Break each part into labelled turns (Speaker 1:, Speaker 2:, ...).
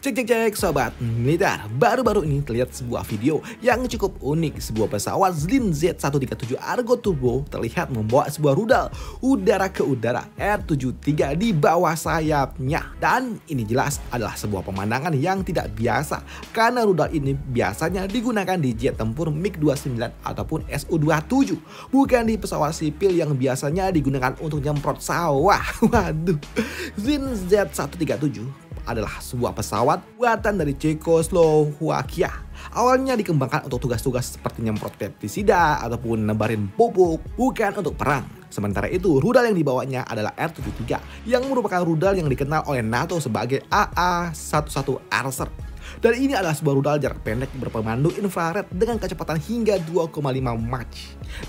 Speaker 1: Cek sobat militer, baru-baru ini terlihat sebuah video yang cukup unik. Sebuah pesawat Zlin Z137 Argo Turbo terlihat membawa sebuah rudal udara ke udara R-73 di bawah sayapnya. Dan ini jelas adalah sebuah pemandangan yang tidak biasa, karena rudal ini biasanya digunakan di jet tempur MiG-29 ataupun Su-27, bukan di pesawat sipil yang biasanya digunakan untuk nyemprot sawah. Waduh, Zlin Z137 adalah sebuah pesawat buatan dari Cekoslowakia. Awalnya dikembangkan untuk tugas-tugas seperti nyemprot pestisida ataupun nebarin pupuk, bukan untuk perang. Sementara itu, rudal yang dibawanya adalah R-73 yang merupakan rudal yang dikenal oleh NATO sebagai AA-11 Archer. Dan ini adalah sebuah rudal jarak pendek berpemandu infrared dengan kecepatan hingga 2,5 Mach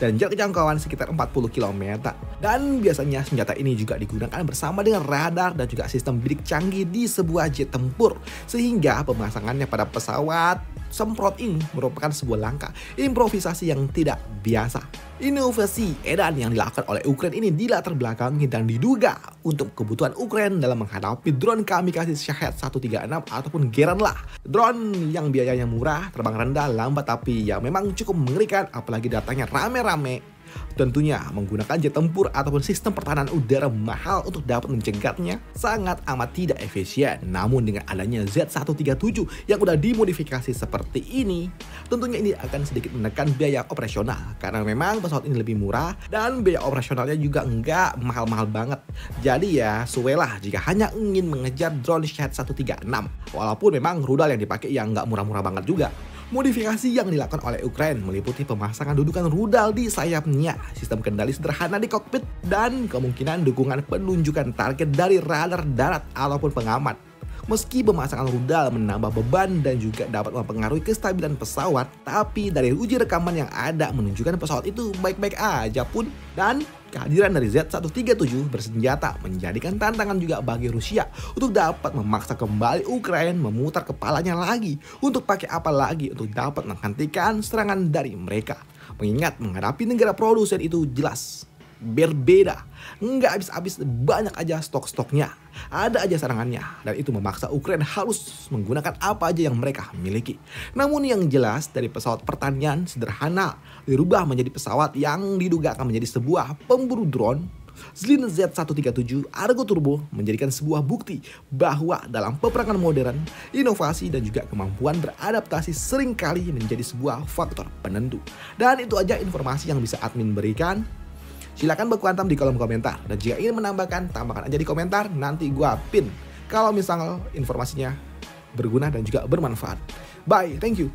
Speaker 1: dan jarak jangkauan sekitar 40 km. Dan biasanya senjata ini juga digunakan bersama dengan radar dan juga sistem bidik canggih di sebuah jet tempur, sehingga pemasangannya pada pesawat semprot ini merupakan sebuah langkah improvisasi yang tidak biasa. Inovasi edan yang dilakukan oleh Ukraina ini dilatar belakangi dan diduga untuk kebutuhan Ukraina dalam menghadapi drone kamikaze Shahed 136 ataupun Geranlah. Drone yang biayanya murah, terbang rendah, lambat, tapi yang memang cukup mengerikan apalagi datangnya rame-rame. Tentunya menggunakan jet tempur ataupun sistem pertahanan udara mahal untuk dapat mencegatnya sangat amat tidak efisien. Namun dengan adanya Z137 yang udah dimodifikasi seperti ini, tentunya ini akan sedikit menekan biaya operasional, karena memang pesawat ini lebih murah dan biaya operasionalnya juga enggak mahal-mahal banget. Jadi ya suwelah jika hanya ingin mengejar drone Shahed 136, walaupun memang rudal yang dipakai yang enggak murah-murah banget juga. Modifikasi yang dilakukan oleh Ukraina meliputi pemasangan dudukan rudal di sayapnya, sistem kendali sederhana di kokpit, dan kemungkinan dukungan penunjukan target dari radar darat ataupun pengamat. Meski pemasangan rudal menambah beban dan juga dapat mempengaruhi kestabilan pesawat, tapi dari uji rekaman yang ada menunjukkan pesawat itu baik-baik aja pun. Dan kehadiran dari Z137 bersenjata menjadikan tantangan juga bagi Rusia untuk dapat memaksa kembali Ukraina memutar kepalanya lagi untuk pakai apa lagi untuk dapat menghentikan serangan dari mereka. Mengingat menghadapi negara produsen itu jelas berbeda, nggak habis-habis, banyak aja stok-stoknya, ada aja serangannya, dan itu memaksa Ukraina harus menggunakan apa aja yang mereka miliki. Namun yang jelas dari pesawat pertanian sederhana dirubah menjadi pesawat yang diduga akan menjadi sebuah pemburu drone. Zlin Z137 Argo Turbo menjadikan sebuah bukti bahwa dalam peperangan modern, inovasi dan juga kemampuan beradaptasi seringkali menjadi sebuah faktor penentu. Dan itu aja informasi yang bisa admin berikan. Silahkan baku hantam di kolom komentar, dan jika ingin menambahkan, tambahkan aja di komentar, nanti gua pin kalau misal informasinya berguna dan juga bermanfaat. Bye, thank you.